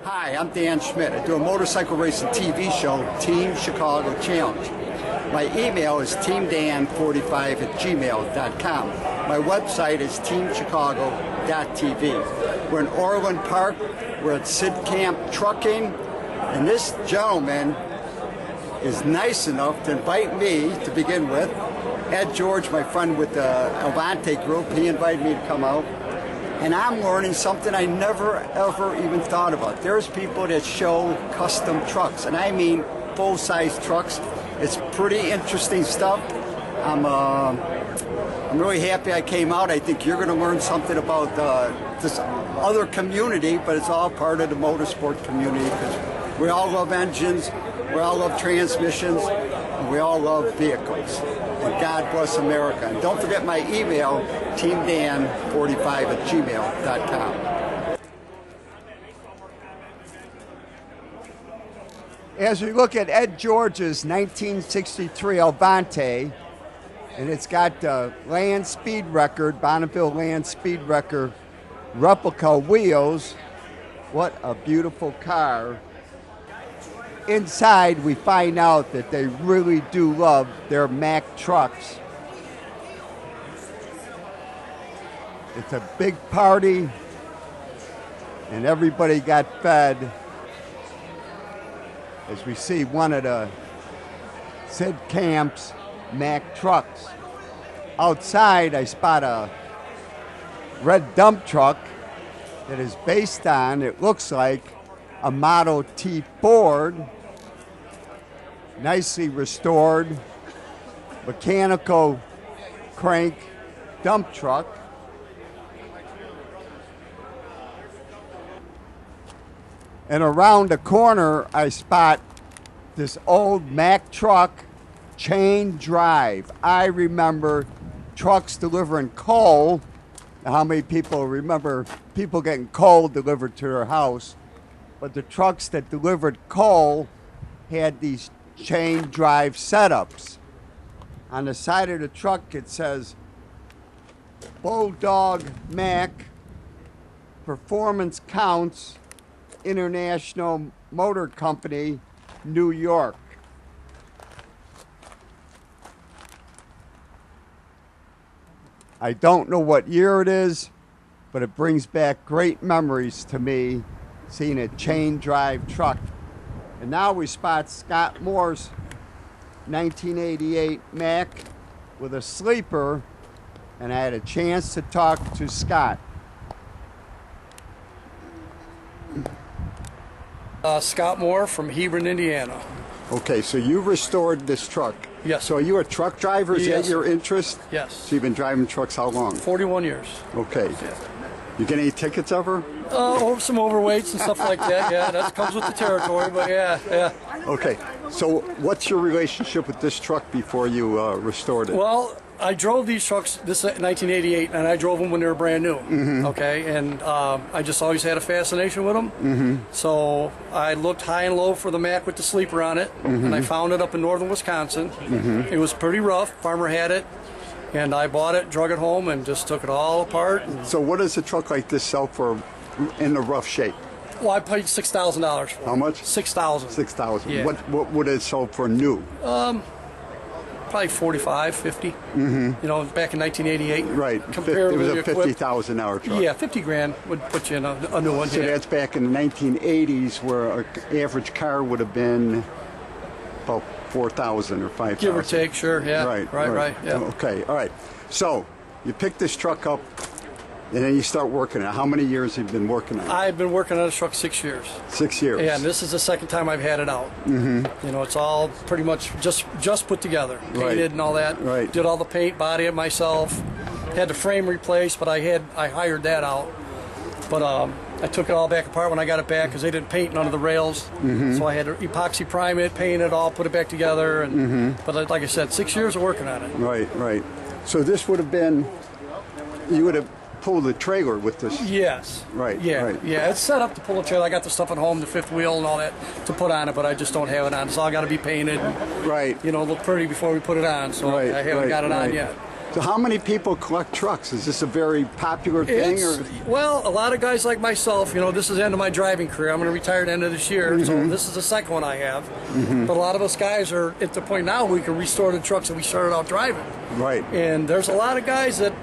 Hi, I'm Dan Schmitt. I do a motorcycle racing TV show, Team Chicago Challenge. My email is teamdan45@gmail.com. My website is teamchicago.tv. We're in Orland Park. We're at Sid Kamp Trucking. And this gentleman is nice enough to invite me to begin with. Ed George, my friend with the Avanti group, he invited me to come out. And I'm learning something I never, ever even thought about. There's people that show custom trucks, and I mean full-size trucks. It's pretty interesting stuff. I'm really happy I came out. I think you're going to learn something about this other community, but it's all part of the motorsport community because we all love engines, we all love transmissions, and we all love vehicles. And God bless America. And don't forget my email, teamdan45@gmail.com. As we look at Ed George's 1963 Avanti, and it's got the land speed record, Bonneville land speed record replica wheels. What a beautiful car. Inside, we find out that they really do love their Mack trucks. It's a big party, and everybody got fed. As we see one of the Sid Kamp's Mack trucks. Outside, I spot a red dump truck that is based on, it looks like, a Model T Ford, nicely restored, mechanical crank dump truck. And around the corner, I spot this old Mack truck, chain drive. I remember trucks delivering coal. How many people remember people getting coal delivered to their house? But the trucks that delivered coal had these chain drive setups. On the side of the truck it says Bulldog Mack, Performance Counts, International Motor Company, New York. I don't know what year it is, but it brings back great memories to me seeing a chain drive truck. And now we spot Scott Moore's 1988 Mack with a sleeper, and I had a chance to talk to Scott. Scott Moore from Heywood, Indiana. Okay, so you restored this truck. Yes. So are you a truck driver? Is that your interest? Yes. So you've been driving trucks how long? 41 years. Okay. Yeah. You get any tickets ever? Some overweights and stuff like that. Yeah, that comes with the territory. But yeah. Okay. So what's your relationship with this truck before you restored it? Well, I drove these trucks. This is 1988, and I drove them when they were brand new. Mm-hmm. Okay, and I just always had a fascination with them. Mm-hmm. So I looked high and low for the Mack with the sleeper on it, and I found it up in northern Wisconsin. Mm-hmm. It was pretty rough. Farmer had it. And I bought it, drug it home, and just took it all apart. So what does a truck like this sell for in the rough shape? Well, I paid $6,000 for it. How much? $6,000. $6,000. Yeah. What would it sell for new? Probably 45, 50. Mm-hmm. You know, back in 1988. Right. It was a $50,000 truck. Yeah, 50 grand would put you in a new one. So that's back in the 1980s, where an average car would have been about 4,000 or 5,000. Give or take, sure. Yeah. Right. Yeah. Okay. All right. So you pick this truck up, and then you start working on it. How many years have you been working on it? I've been working on this truck 6 years. 6 years. Yeah, and this is the second time I've had it out. Mm-hmm. You know, it's all pretty much just put together, painted and all that. Right. Did all the paint, body it myself. Had the frame replaced, but I hired that out. But I took it all back apart when I got it back because they didn't paint none of the rails. Mm-hmm. So I had to epoxy prime it, paint it all, put it back together. And But like I said, 6 years of working on it. Right. So this would have been, you would have pulled the trailer with this. Yes. Right. Yeah. It's set up to pull a trailer. I got the stuff at home, the fifth wheel and all that to put on it, but I just don't have it on. It's all got to be painted. And, right. You know, look pretty before we put it on. So I haven't got it on yet. So how many people collect trucks? Is this a very popular thing? Well, a lot of guys like myself, you know, this is the end of my driving career. I'm going to retire at the end of this year, so this is the second one I have. But a lot of us guys are at the point now we can restore the trucks that we started out driving. Right. And there's a lot of guys that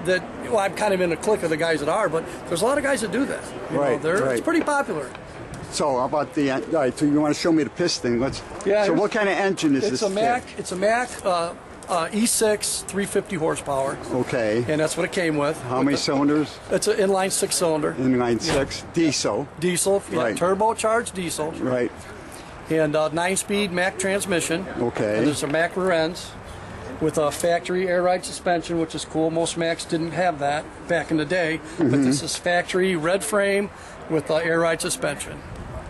well, I'm kind of in the clique of the guys that are, but there's a lot of guys that do that. Right. It's pretty popular. So how about the, all right, so you want to show me the piston? Yeah. So what kind of engine is this? It's a Mack E-6, 350 horsepower. Okay. And that's what it came with. How many cylinders? It's an inline 6-cylinder. Inline 6. Diesel. Diesel, yeah, right. turbocharged diesel. Right. And 9-speed Mack transmission. Okay. And there's a Mack rear ends with a factory air ride suspension, which is cool. Most Macks didn't have that back in the day. But this is factory red frame with air ride suspension,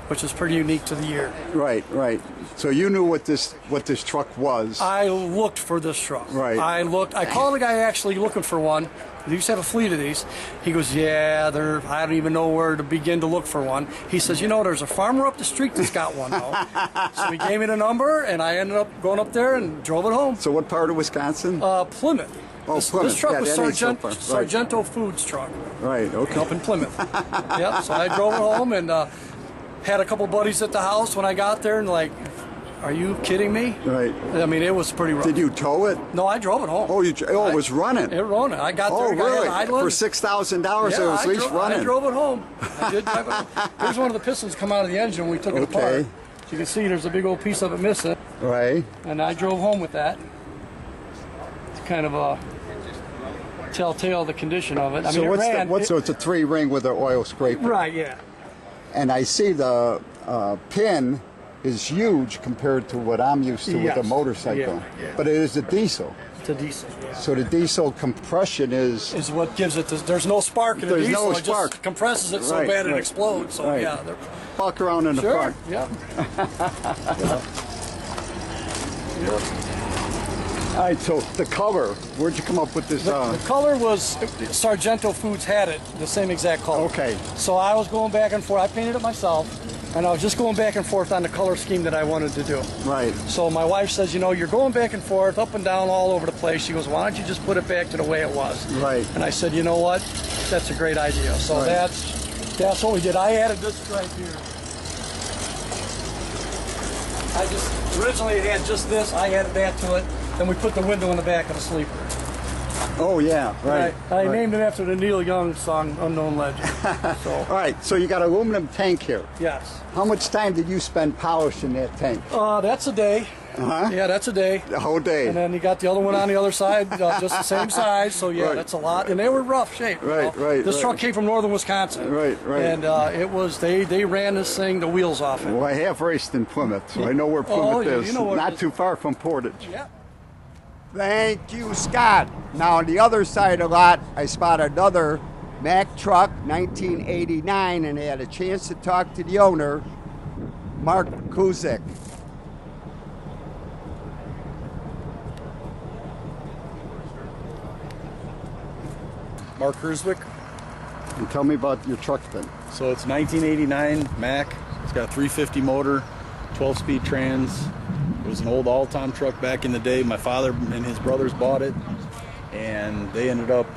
which is pretty unique to the year. Right, right. So you knew what this truck was. I looked for this truck. Right. I called the guy actually looking for one. He used to have a fleet of these. He goes, yeah, I don't even know where to begin to look for one. He says, you know, there's a farmer up the street that's got one though. So he gave me the number, and I ended up going up there and drove it home. So what part of Wisconsin? Plymouth. Oh, This Plymouth. truck Yeah, was that ain't so far. Right. Sargento Foods truck. Right, okay. Up in Plymouth. Yep, so I drove it home and had a couple buddies at the house when I got there, and like, are you kidding me? Right. I mean, it was pretty rough. Did you tow it? No, I drove it home. Oh, it was running? It running. I got there. Oh, really? I For $6,000, it was at least running. I drove it home. I did drive it home. Here's one of the pistons come out of the engine when we took it apart. Okay. So you can see there's a big old piece of it missing. Right. And I drove home with that. It's kind of a telltale of the condition of it. I mean, so it's a 3-ring with an oil scraper. Right, yeah. And I see the pin is huge compared to what I'm used to with a motorcycle. Yeah. But it is a diesel. It's a diesel. Yeah. So the diesel compression is what gives it this. There's no spark in a There's diesel. no spark. It just compresses it so Right, bad it right. explodes. So Right. yeah. Walk around in the Sure. front. Yeah. All right, so the color, where'd you come up with this? The color was Sargento Foods had it, the same exact color. Okay. So I was going back and forth. I painted it myself, and I was just going back and forth on the color scheme that I wanted to do. Right. So my wife says, you know, you're going back and forth, up and down, all over the place. She goes, why don't you just put it back to the way it was? Right. And I said, you know what? That's a great idea. So Right. that's what we did. I added this stripe here. I just originally it had just this. I added that to it. Then we put the window in the back of the sleeper. Oh yeah, right. I named it after the Neil Young song "Unknown Legend." So. All right, so you got an aluminum tank here. Yes. How much time did you spend polishing that tank? That's a day. Uh-huh. Yeah, that's a day. The whole day. And then you got the other one on the other side, just the same size. So yeah, Right. that's a lot. And they were rough shape. Right, right. This truck came from northern Wisconsin. Right, right. And it was they ran this thing the wheels off it. Well, I have raced in Plymouth, so I know where Plymouth is. You know where Not it is. too far from Portage. Yeah. Thank you, Scott. Now on the other side of the lot, I spotted another Mack truck, 1989, and I had a chance to talk to the owner, Mark Krooswik. Mark Krooswik. And tell me about your truck then. So it's 1989 Mack. It's got a 350 motor, 12-speed trans. It was an old all-time truck back in the day. My father and his brothers bought it, and they ended up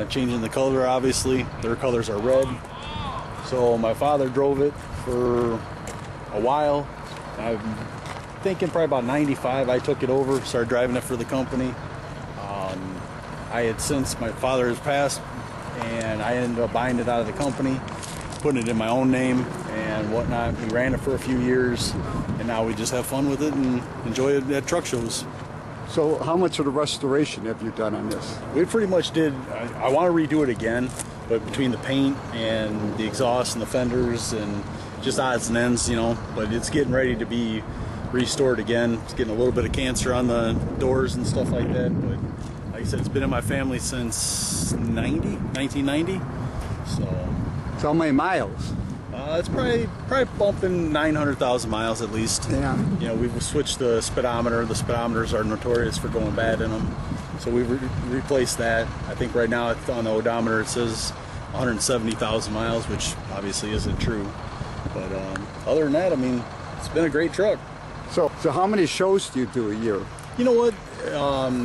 changing the color, obviously. Their colors are red. So my father drove it for a while. I'm thinking probably about 95, I took it over, started driving it for the company. My father has passed, and I ended up buying it out of the company, putting it in my own name and whatnot. We ran it for a few years, and now we just have fun with it and enjoy it at truck shows. So how much of the restoration have you done on this? We pretty much did. I want to redo it again, but between the paint and the exhaust and the fenders and just odds and ends, you know, but it's getting ready to be restored again. It's getting a little bit of cancer on the doors and stuff like that, but like I said, it's been in my family since 1990. So How many miles? it's probably bumping 900,000 miles at least. Yeah. You know, we've switched the speedometer. The speedometers are notorious for going bad in them, so we've replaced that. I think right now on the odometer it says 170,000 miles, which obviously isn't true. But other than that, I mean, it's been a great truck. So how many shows do you do a year? You know what?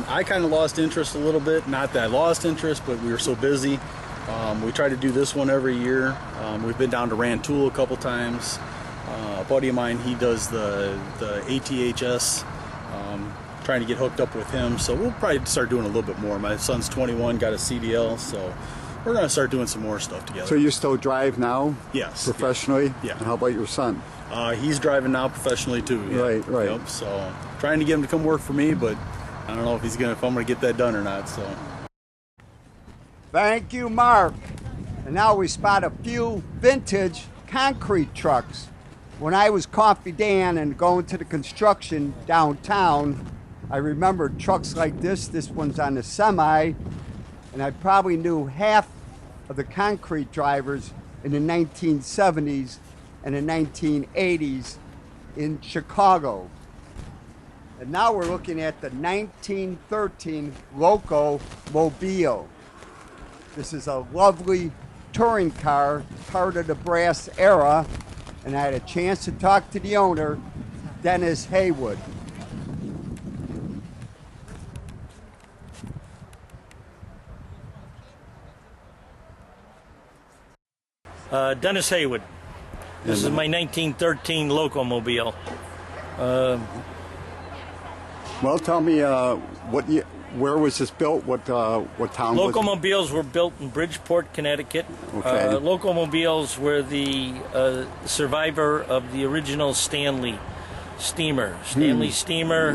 I kind of lost interest a little bit. Not that I lost interest, but we were so busy. We try to do this one every year. We've been down to Rantoul a couple times. A buddy of mine, he does the ATHS. Trying to get hooked up with him, so we'll probably start doing a little bit more. My son's 21, got a CDL, so we're going to start doing some more stuff together. So you still drive now? Yes. Professionally? Yeah. And how about your son? He's driving now professionally too. Yeah. Right. Yep, so trying to get him to come work for me, but I don't know if I'm going to get that done or not. So. Thank you, Mark. And now we spot a few vintage concrete trucks. When I was Coffee Dan and going to the construction downtown, I remember trucks like this. This one's on the semi, and I probably knew half of the concrete drivers in the 1970s and the 1980s in Chicago. And now we're looking at the 1913 Locomobile. This is a lovely touring car, part of the brass era, and I had a chance to talk to the owner, Dennis Heywood. Dennis Heywood. This is my 1913 Locomobile. Well, tell me where was this built? What town? Locomobiles were built in Bridgeport, Connecticut. Okay. Locomobiles were the survivor of the original Stanley steamer. Stanley steamer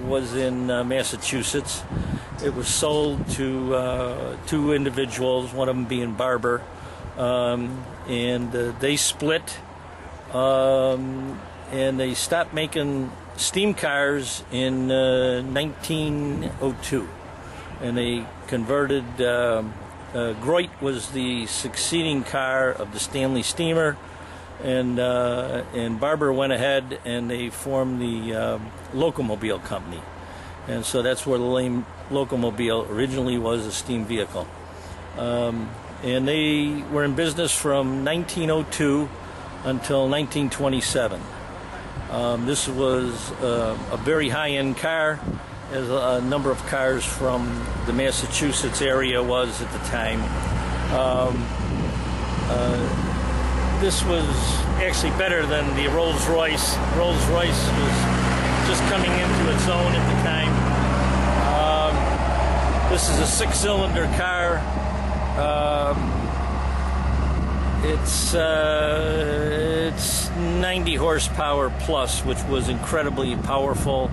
was in Massachusetts. It was sold to two individuals, one of them being Barber. And they split, and they stopped making steam cars in 1902, and they converted. Groit was the succeeding car of the Stanley steamer, and Barber went ahead and they formed the Locomobile company, and so that's where the name Locomobile originally was, a steam vehicle. And they were in business from 1902 until 1927. This was a very high-end car, as a number of cars from the Massachusetts area was at the time. This was actually better than the Rolls Royce. Rolls Royce was just coming into its own at the time. This is a six-cylinder car. It's 90 horsepower plus, which was incredibly powerful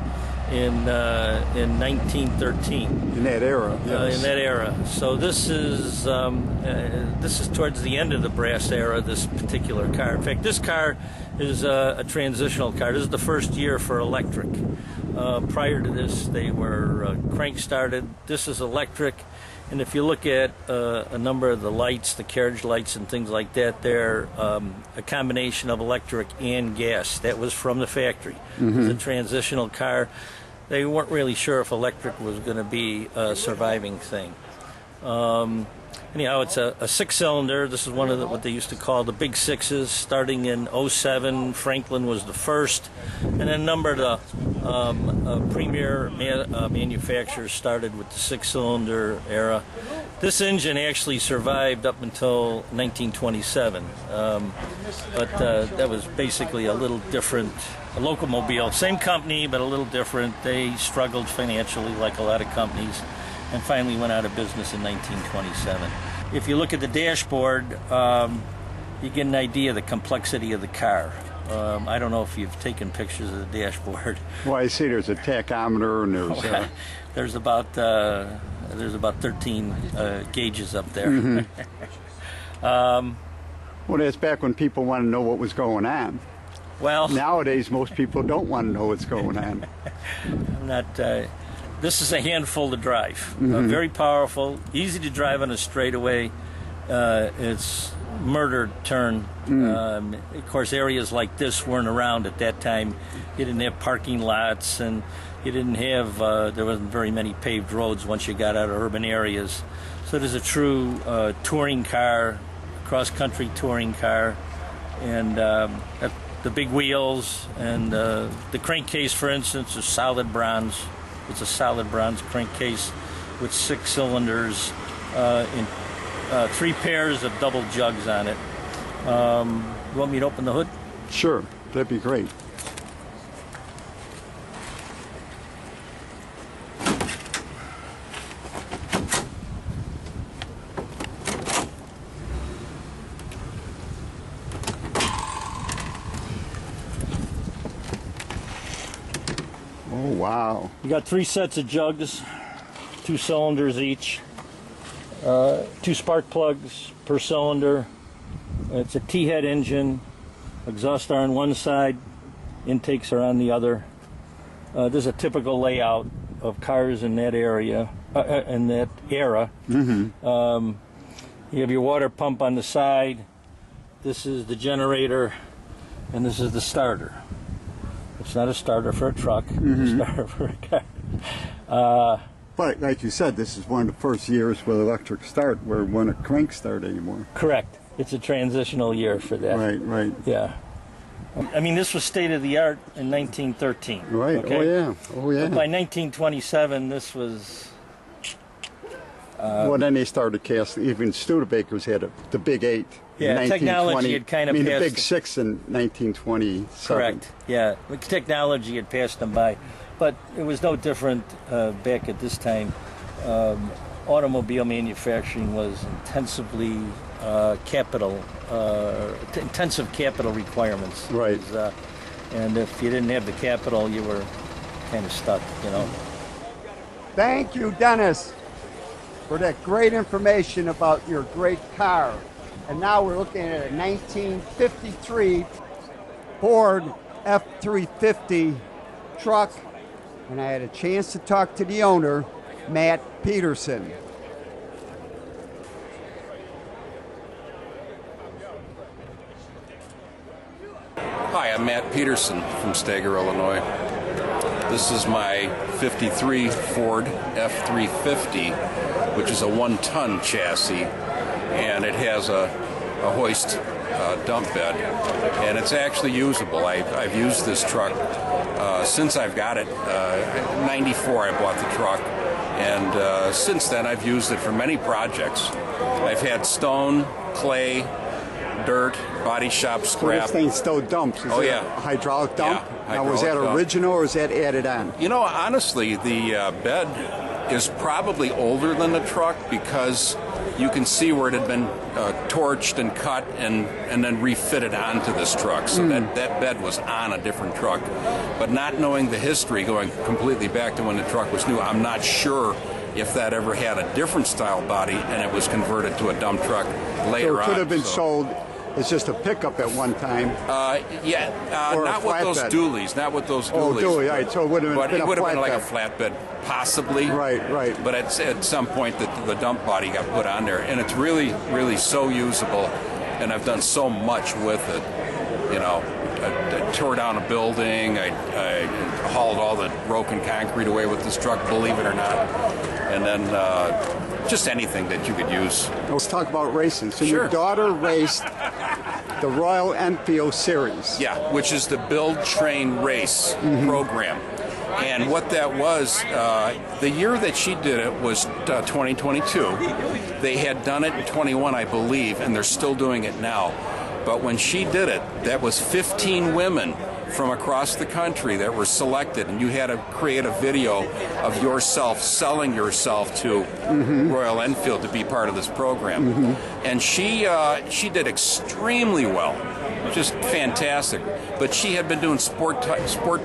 in 1913. In that era, yes. In that era. So this is towards the end of the brass era, this particular car. In fact, this car is a transitional car. This is the first year for electric. Prior to this, they were crank started. This is electric. And if you look at a number of the lights, the carriage lights and things like that, they're a combination of electric and gas. That was from the factory. It was a transitional car. They weren't really sure if electric was going to be a surviving thing. Anyhow, it's a six-cylinder. This is one of what they used to call the big sixes. Starting in '07, Franklin was the first, and then a number of the premier manufacturers started with the six-cylinder era. This engine actually survived up until 1927, but that was basically a little different. A Locomobile, same company, but a little different. They struggled financially like a lot of companies, and finally went out of business in 1927. If you look at the dashboard, you get an idea of the complexity of the car. I don't know if you've taken pictures of the dashboard. Well, I see there's a tachometer and there's there's about 13 gauges up there. Well, that's back when people wanted to know what was going on. Well, nowadays most people don't want to know what's going on. I'm not. This is a handful to drive. Very powerful, easy to drive on a straightaway. It's murder turn. Of course, areas like this weren't around at that time. You didn't have parking lots, and you didn't have. There wasn't very many paved roads once you got out of urban areas. So it is a true touring car, cross-country touring car, and the big wheels, and the crankcase, for instance, is solid bronze. It's a solid bronze crankcase with 6 cylinders in 3 pairs of double jugs on it. You want me to open the hood? Sure, that'd be great. Oh, wow. You got 3 sets of jugs, 2 cylinders each, 2 spark plugs per cylinder. It's a T-head engine. Exhausts are on one side, intakes are on the other. There's a typical layout of cars in that area, in that era. Mm-hmm. You have your water pump on the side. This is the generator, and this is the starter. It's not a starter for a truck, Mm-hmm. it's a starter for a car. But like you said, this is one of the first years with electric start where it wasn't a crank start anymore. Correct. It's a transitional year for that. Right. Yeah. I mean, this was state of the art in 1913. Right. Okay? Oh yeah. But by 1927, this was. Well, then they started casting. Even Studebakers had the Big 8. Yeah, in technology had kind of I mean, the passed. Big 6 in 1927. Correct. Yeah, technology had passed them by, but it was no different back at this time. Automobile manufacturing was intensively intensive capital requirements. Right. And if you didn't have the capital, you were kind of stuck, you know. Thank you, Dennis, for that great information about your great car. And now we're looking at a 1953 Ford F-350 truck. And I had a chance to talk to the owner, Matt Peterson. Hi, I'm Matt Peterson from Stager, Illinois. This is my 53 Ford F-350, which is a 1-ton chassis, and it has a hoist dump bed, and it's actually usable. I've used this truck since I've got it. 94 I bought the truck, and since then I've used it for many projects. I've had stone, clay, dirt, body shop scrap. So this thing still dumps. Is Oh, it yeah. a hydraulic dump? Yeah, Now, was that hydraulic dump. original or is that added on? You know, honestly, the bed is probably older than the truck because you can see where it had been torched and cut and then refitted onto this truck. So that bed was on a different truck. But not knowing the history, going completely back to when the truck was new, I'm not sure if that ever had a different style body and it was converted to a dump truck later So it on. could have been sold as just a pickup at one time. Or a not with those flatbed. dualies, not with those Oh, dualies. dually, right. So it would have But been it a would have been like a flatbed. flatbed, possibly. Right. But at some point, the dump body got put on there, and it's really, really so usable. And I've done so much with it. You know, I tore down a building. I hauled all the broken concrete away with this truck, believe it or not. And then just anything that you could use. Let's talk about racing. So Sure. your daughter raced the Royal Enfield series. Yeah, which is the Build, Train, Race program. And what that was, the year that she did it was 2022. They had done it in 21, I believe, and they're still doing it now. But when she did it, that was 15 women from across the country that were selected, and you had to create a video of yourself selling yourself to Royal Enfield to be part of this program. And she did extremely well, just fantastic. But she had been doing sport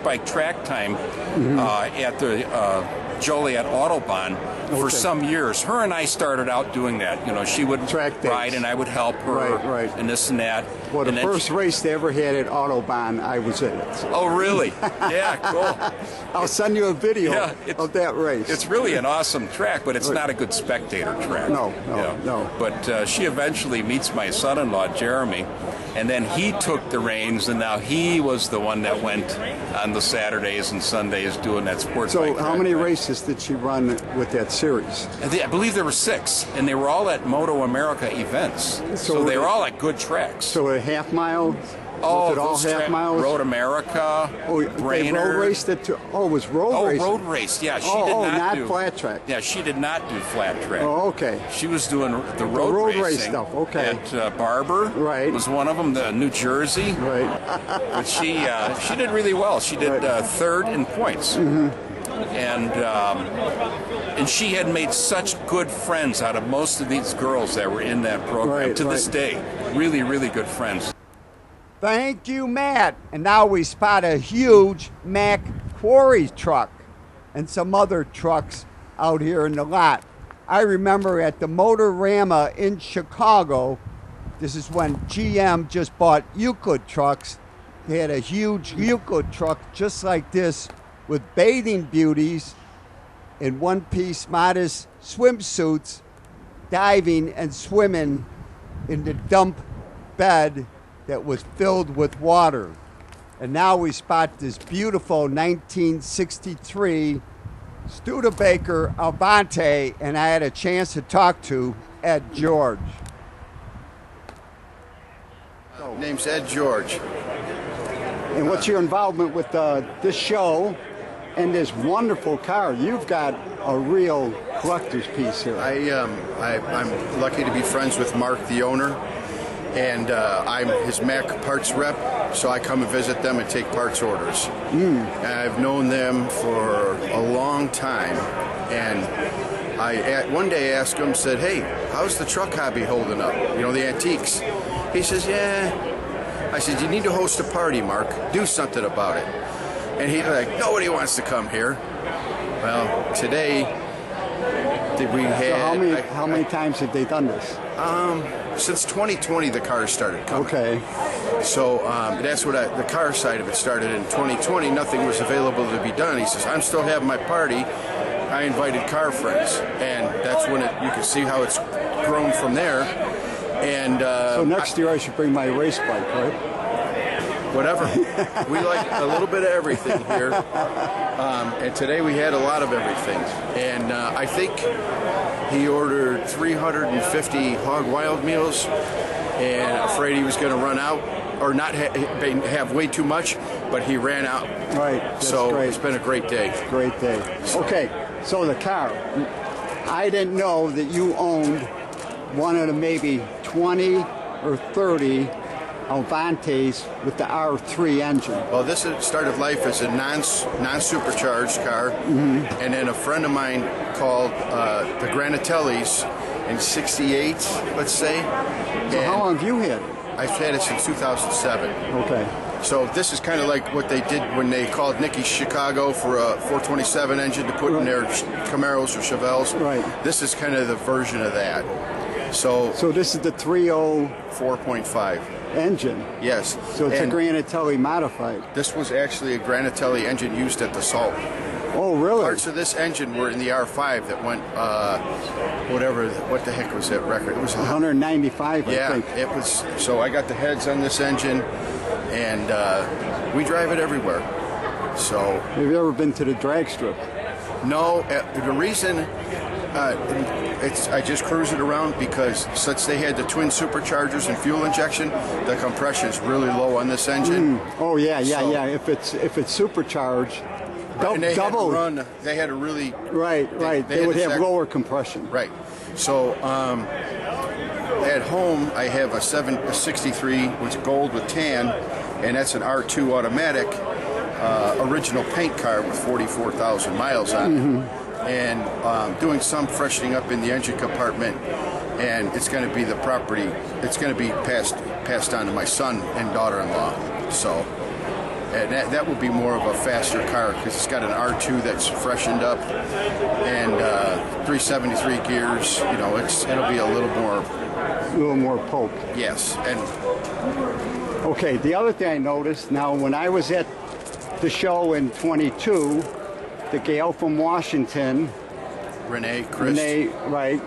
bike track time at the Joliet Autobahn for some years. Her and I started out doing that. You know, she would Track days. ride and I would help her, Right. and this and that. Well, the And then first race they ever had at Autobahn, I was in it. So Oh, really? Yeah, cool. I'll send you a video Yeah, of that race. It's really an awesome track, but it's not a good spectator track. No. But she eventually meets my son-in-law, Jeremy, and then he took the reins, and now he was the one that went on the Saturdays and Sundays doing that sports So bike how track many thing. races did she run with that series? I believe there were 6, and they were all at Moto America events. So they were all at good tracks. So a half mile, Was it all those half miles? Road America, Oh, they Brainerd. road raced it too. Oh, it was road racing. road race. Yeah, she did not not do flat track. Yeah, she did not do flat track. Oh, okay. She was doing the road, road race racing stuff, okay. At Barber. Right. Was one of them, the New Jersey. Right. But she did really well. She did third in points. And she had made such good friends out of most of these girls that were in that program to this day. Really, really good friends. Thank you, Matt. And now we spot a huge Mack quarry truck and some other trucks out here in the lot. I remember at the Motorama in Chicago, this is when GM just bought Euclid trucks. They had a huge Euclid truck just like this with bathing beauties in one-piece modest swimsuits, diving and swimming in the dump bed that was filled with water. And now we spot this beautiful 1963 Studebaker Avanti, and I had a chance to talk to Ed George. Name's Ed George. And what's your involvement with this show and this wonderful car? You've got a real collector's piece here. I'm lucky to be friends with Mark, the owner, and I'm his Mack parts rep, so I come and visit them and take parts orders. And I've known them for a long time, and I one day asked him, said, "Hey, how's the truck hobby holding up? You know, the antiques?" He says, "Yeah." I said, "You need to host a party, Mark. Do something about it." And he's like, "Nobody wants to come here." Well, today we had. So how many times have they done this? Since 2020, the cars started coming. Okay. So that's what the car side of it started in 2020. Nothing was available to be done. He says, "I'm still having my party." I invited car friends, and that's when you can see how it's grown from there. And so next year I should bring my race bike, right? Whatever. We like a little bit of everything here. And today we had a lot of everything. And I think he ordered 350 hog wild meals, and afraid he was going to run out or not have way too much, but he ran out. Right. That's so great. It's been a great day. Great day. Okay, so the car. I didn't know that you owned one of the maybe 20 or 30 Avantis with the R3 engine. Well, this started life as a non-supercharged car, and then a friend of mine called the Granatellis in '68, let's say. So how long have you had it? I've had it since 2007. Okay. So this is kind of like what they did when they called Nicky Chicago for a 427 engine to put in their Camaros or Chevelles. Right. This is kind of the version of that. So this is the 3.0 4.5 engine. Yes. So it's and a Granatelli modified. this was actually a Granatelli engine used at the Salt. Oh, really? Parts of this engine were in the R5 that went, what the heck was that record? It was 195, I yeah, think. it was. So I got the heads on this engine, and we drive it everywhere. So Have you ever been to the drag strip? no, the reason I just cruise it around because since they had the twin superchargers and fuel injection, the compression is really low on this engine. Oh yeah. So- If it's supercharged, And they double. had to run. They had to really Right. They had would to have lower compression. Right. So at home, I have a 63, which is gold with tan, and that's an R2 automatic, original paint car with 44,000 miles on it. And doing some freshening up in the engine compartment, and it's going to be the property. It's going to be passed on to my son and daughter-in-law. So. And that would be more of a faster car because it's got an R2 that's freshened up and 373 gears. You know, it'll be a little more poke. Yes. And Okay, the other thing I noticed, now when I was at the show in 22, the gal from Washington, Renee, Chris. right,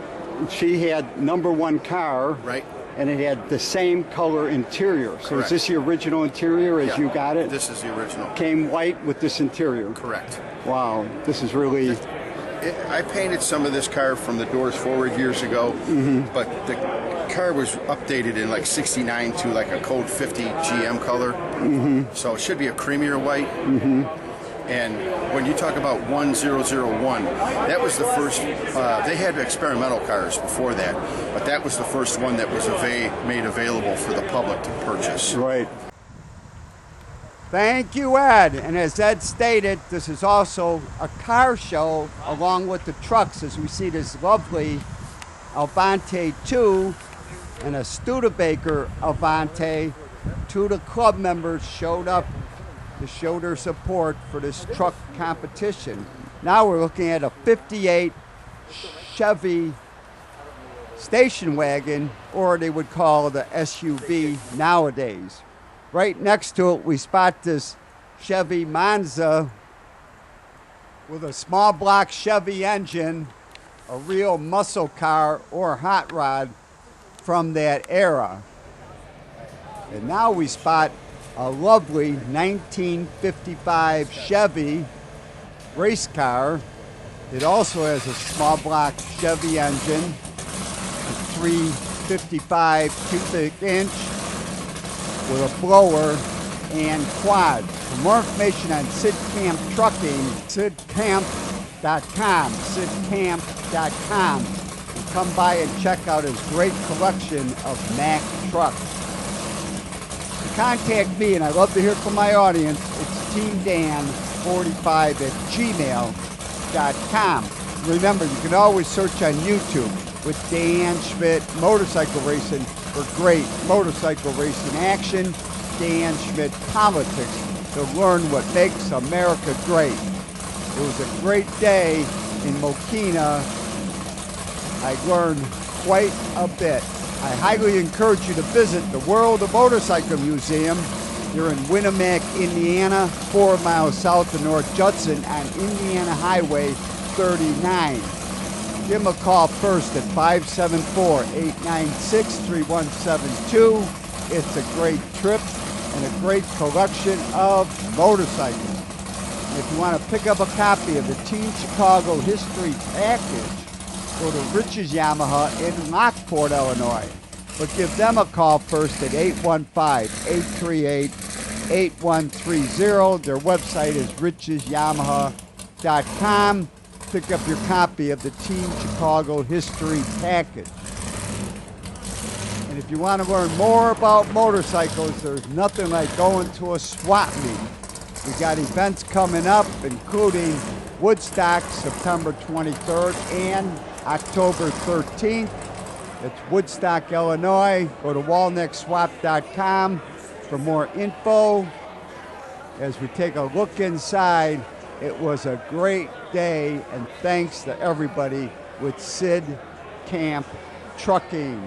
she had #1 car. Right. And it had the same color interior. So Correct. is this the original interior as Yeah, you got it? This is the original. Came white with this interior. Correct. Wow, this is really... I painted some of this car from the doors forward years ago, but the car was updated in like '69 to like a Code 50 GM color, so it should be a creamier white. And when you talk about 1001, that was the first. They had experimental cars before that, but that was the first one that was made available for the public to purchase. Right. Thank you, Ed. And as Ed stated, this is also a car show along with the trucks, as we see this lovely Avanti 2 and a Studebaker Avanti. Two of the club members showed up to show their support for this truck competition. Now we're looking at a 58 Chevy station wagon, or they would call the SUV nowadays. Right next to it, we spot this Chevy Monza with a small block Chevy engine, a real muscle car or hot rod from that era. And now we spot a lovely 1955 Chevy race car. It also has a small block Chevy engine, a 355 cubic inch with a blower and quad. For more information on Sid Kamp Trucking, sidkamp.com, sidkamp.com. And come by and check out his great collection of Mack trucks. To contact me, and I love to hear from my audience, it's teamdan45@gmail.com. Remember, you can always search on YouTube with Dan Schmitt Motorcycle Racing for great motorcycle racing action, Dan Schmitt Politics, to learn what makes America great. It was a great day in Mokena. I learned quite a bit. I highly encourage you to visit the World of Motorcycle Museum. You're in Winamac, Indiana, 4 miles south of North Judson on Indiana Highway 39. Give them a call first at 574-896-3172. It's a great trip and a great collection of motorcycles. And if you want to pick up a copy of the Team Chicago History Package, go to Rich's Yamaha in Lockport, Illinois. But give them a call first at 815-838-8130. Their website is richesyamaha.com. Pick up your copy of the Team Chicago History Package. And if you want to learn more about motorcycles, there's nothing like going to a swap meet. We got events coming up, including Woodstock, September 23rd and October 13th. It's Woodstock, Illinois. Go to walneckswap.com for more info. As we take a look inside, it was a great day, and thanks to everybody with Sid Kamp Trucking.